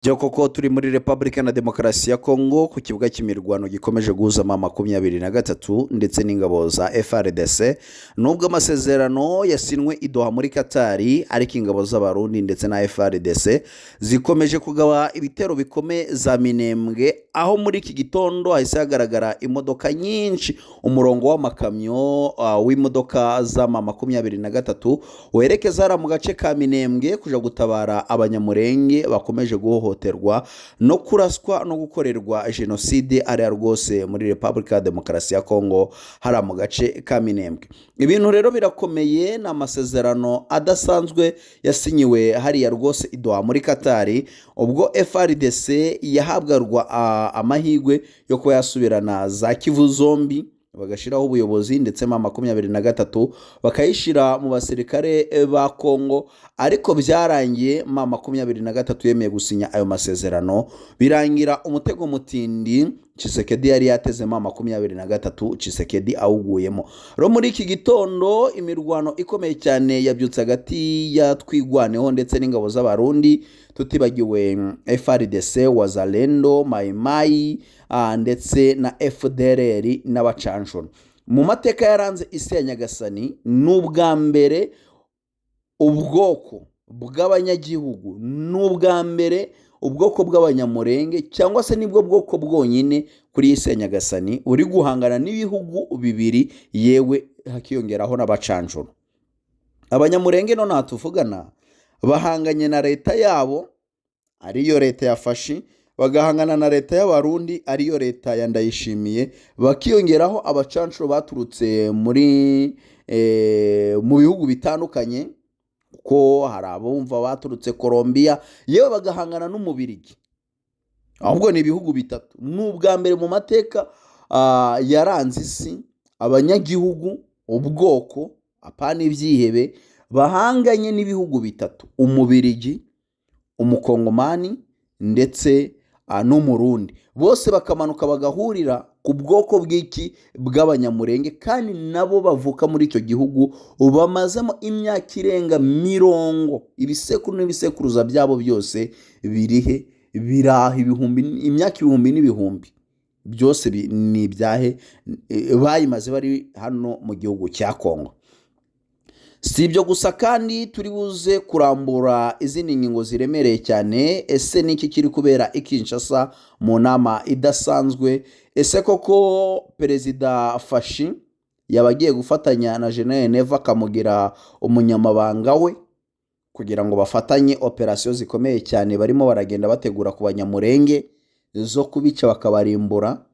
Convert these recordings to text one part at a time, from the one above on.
byo koko turi muri repubulika na demokarasi ya kongo ku kibuga cy'imirwano gikomeje guhuzamo 23 ndetse n'ingabo za FRDC nubwo amasezerano yasinwe i Doha muri Katari ariko ingabo z'abarundi ndetse na FRDC zikomeje kugaba ibitero bikome za Minembwe aho muri iki gitondo hahise hagaragara imodoka nyinshi umurongo w'amakamyo w'imodoka za 23 werekeza hara mu gace ka Minembwe kuja gutabara abanyamurenge bakomeje guhohoterwa no kuraswa no gukorerwa jenoside ari rwose muri Repubulika ya Demokarasi ya Kongo hara mu gace ka Minembwe. Ibintu rero birakomeye na amasezerano adasanzwe yasinyiwe hariya rwose i Doha muri Katari ubwo FRDC yahabwarwa amahigwe yo kuba yasubirana za Kivu zombi bagashiraho ubuyobozi ndetse ma 23 bakayishira mu basirikare ba Kongo ariko byarangiye ma 23 yemeye gusinya ayo masezerano birangira umutego mutindi Tshisekedi yari yateze ma 23 Tshisekedi awuguyemo. Ro muri iki gitondo imirwano ikomeye cyane yabyutse hagati ya Twigwaneho ndetse n'ingabo z'abarundi tutibagiwe FRDC Wazalendo Mai ndetse na FDLR n'abacanshuro. Mu mateka yaranze isi ya Nyagasani n'ubwa mbere ubwoko bw'abanyagihugu n'ubwa mbere ubwoko bw'abanyamurenge cyangwa se nibwo bwoko bwonyine kuri isi ya Nyagasani uri guhangana n'ibihugu bibiri yewe hakiyongeraho n'abacanshuro. Abanyamurenge none hatuvugana bahanganye na leta yabo ariyo leta yafashe bagahangana na leta y'abarundi ariyo leta ya Ndayishimiye bakiyongeraho abacanshuro baturutse muri mu bihugu bitandukanye ko hari abumva baturutse Colombia yewe bagahangana n'umubirigi. Ahubwo ni ibihugu bitatu n'ubwa mbere mu mateka yaranze isi abanyagihugu ubwoko apana ibyihebe bahanganye n'ibihugu bitatu umubirigi umukongomani ndetse n'umurundi bose bakamanuka bagahurira ku bwoko bw'iki bw'abanyamurenge kandi nabo bavuka muri icyo gihugu bamazemo imyaka irenga 70 ibisekuru n'ibisekuruza byabo byose birihe biraha ibihumbi imyaka ibihumbi n'ibihumbi byose ni ibyahe bayimaze bari hano mu gihugu cya Kongo. Si ibyo gusa kandi turi buze kurambura izindi ngingo ziremereye cyane. Ese niki kiri kubera i Kinshasa mu nama idasanzwe? Ese koko perezida Fashi yabagiye gufatanya na General Neva akamugira umunyamabanga we kugira ngo bafatanye operasiyo zikomeye cyane barimo baragenda bategura ku banyamurenge zo kubica bakabarimbura.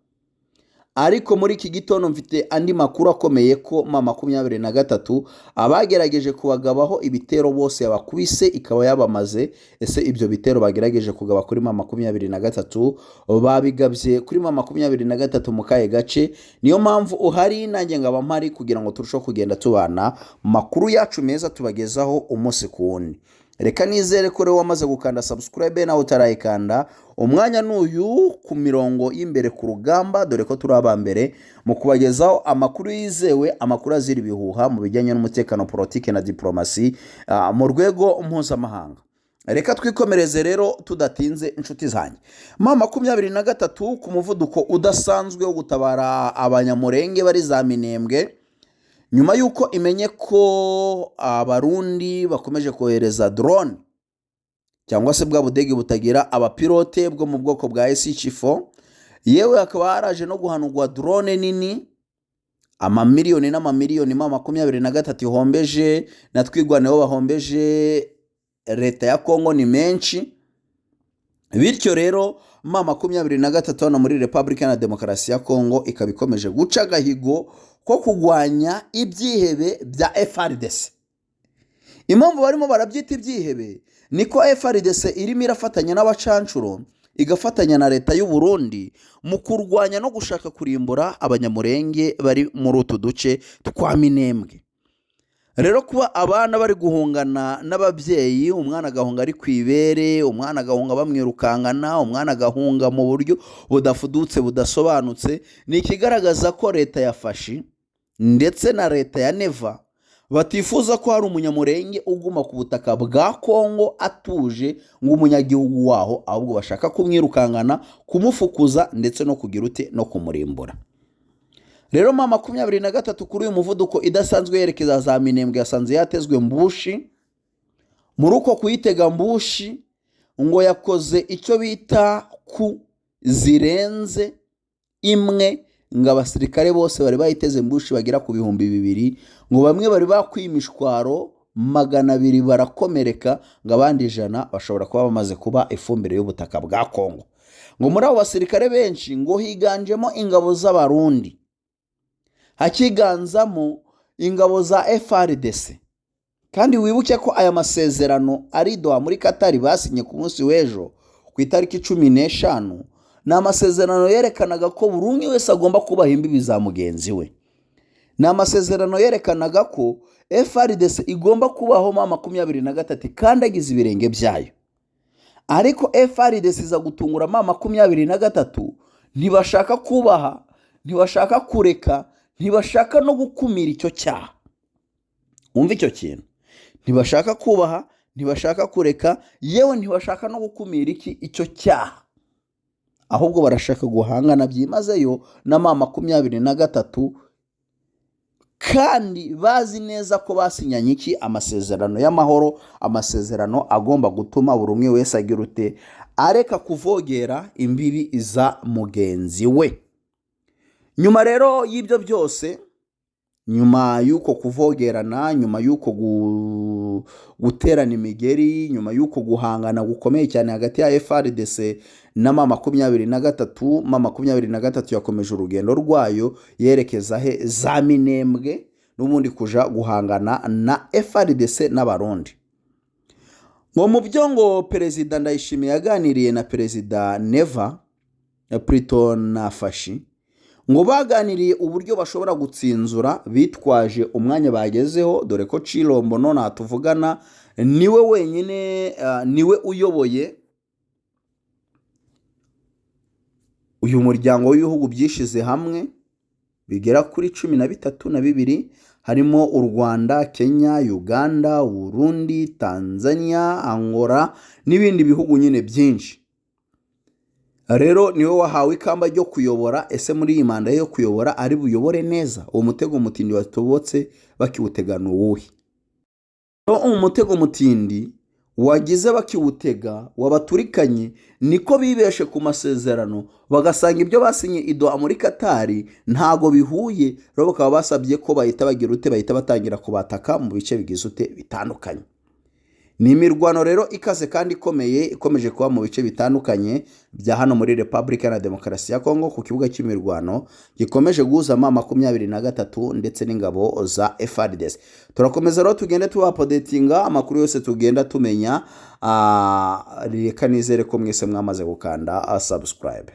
Ariko muri iki gitondo mfite andi makuru akomeye ko ma 23 abagerageje kubagabaho ibitero bose yabakubise ikaba yabamaze. Ese ibyo bitero bagerageje kugaba kuri ma 23 babigabye kuri ma 23 mu kaye gace? Niyo mpamvu uhari nanjye ngaba mpari kugira ngo turusho kugenda tubana makuru yacu meza tubagezaho umunsi ku wundi. Reka nizere ko rero wamaze gukanda subscribe nawe utarayikanda umwanya n'uyu ku mirongo y'imbere ku rugamba dore ko turi abambere mu kubagezaho amakuru yizewe amakuru azira ibihuha mu bijyanye n'umutekano politike na diplomasi mu rwego mpuzamahanga. Reka twikomereze rero tudatinze inshuti zanjye. Ma 23 ku muvuduko udasanzwe wo gutabara abanyamurenge bari za Minembwe nyuma yuko imenye ko abarundi bakomeje kohereza drone cyangwa se bwa budege butagira abapilote bwo mu bwoko bwa SH4 yewe akaba haraje no guhanurwa drone nini amamiliyoni n'amamiliyoni ma 23 ihombeje na Twigwaneho bahombeje leta ya Kongo ni menshi. Bityo rero ma 23 hano muri Repubulika na Demokarasi ya Kongo ikabikomeje guca agahigo ko kugwanya ibyihebe bya FRDC. Impamvu barimo barabyita ibyihebe niko FRDC irimo irafatanya n'abacanshuro igafatanya na leta y'u Burundi mu kurwanya no gushaka kurimbura abanyamurenge bari muri utu duce twa Minembwe. Rero kuba abana bari guhungana n'ababyeyi umwana agahunga ari kwibere umwana agahunga bamwirukangana umwana agahunga mu buryo budafudutse budasobanutse ni ikigaragaza ko leta yafashe ndetse na leta ya Neva batifuza ko hari umunyamurenge uguma ku butaka bwa Kongo atuje nk'umunyagihugu waho, ahubwo bashaka kumwirukankana, kumufukuza ndetse no kugira ute no kumurimbura. Rero M23 kuri uyu muvuduko idasanzwe yerekeza za Minembwe yasanze yatezwe mbushi. Muri uko kuyitega mbushi ngo yakoze icyo bita ku zirenze imwe, ngo abasirikare bose bari bayiteze mbushi bagera ku 2,000, ngo bamwe bari bakwiye imishwaro 200 barakomereka, ngo abandi 100 bashobora kuba bamaze kuba ifumbire y'ubutaka bwa Kongo. Ngo muri abo basirikare benshi ngo higanjemo ingabo z'abarundi, hakiganzamo ingabo za FARDC. Kandi wibuke ko aya masezerano ari Doha muri Qatar basinye ku munsi w'ejo ku itariki 15, ni amasezerano yerekanaga ko buri umwe wese agomba kubaha imbibi za mugenzi we. Ni amasezerano yerekanaga ko FARDC igomba kubaho M23 kandi agize ibirenge byayo. Ariko FARDC iza gutungura M23, ntibashaka kubaha, ntibashaka kureka, ntibashaka no gukumira icyo cyaha. Umva icyo kintu, ntibashaka kubaha, ntibashaka kureka, yewe ntibashaka no gukumira icyo cyaha, ahubwo barashaka guhangana byimazeyo na M23, kandi bazi neza ko basinyanye amasezerano y'amahoro, amasezerano agomba gutuma buri umwe wese agira ute areka kuvogera imbibi za mugenzi we. Nyuma rero y'ibyo byose, nyuma y'uko kuvogerana, nyuma y'uko guterana imigeri, nyuma y'uko guhangana gukomeye cyane hagati ya FARDC na M23, M23 yakomeje urugendo rwayo yerekeza za Minembwe n'ubundi kuja guhangana na FARDC n'abarundi. Ngo mu byo ngo Perezida Ndayishimiye yaganiriye na Perezida Neva Prito na Fashi, ngo baganiriye uburyo bashobora gutsinzura bitwaje umwanya bagezeho, dore ko Chilombo none atuvugana niwe wenyine, niwe uyoboye uyu muryango w'ibihugu byishize hamwe bigera kuri 12, harimo u Rwanda, Kenya, Uganda, Burundi, Tanzania, Angola n'ibindi bihugu nyine byinshi. Rero niwe wahawe ikamba ryo kuyobora. Ese muri iyi manda yo kuyobora ari buyobore neza? Uwo mutego mutindi watobotse bakiwutegana uwuhe? Umutego mutindi wagize bakiwutega wabaturikanye, niko bibeshe ku masezerano bagasanga ibyo basinye i Doha muri Qatar ntago bihuye. Rero bakaba basabye ko bahita bagira ute, bahita batangira kubataka mu bice bigize ute bitandukanye. Ni imirwano rero ikaze kandi ikomeye ikomeje kuba mu bice bitandukanye bya hano muri Repubulika ya Demokarasi ya Kongo, ku kibuga cy'imirwano gikomeje guhuza M23 ndetse n'ingabo za FARDC. Turakomeza rero tugende tubapodatinga amakuru yose tugenda tumenya. Reka nizere ko mwese mwamaze gukanda subscribe.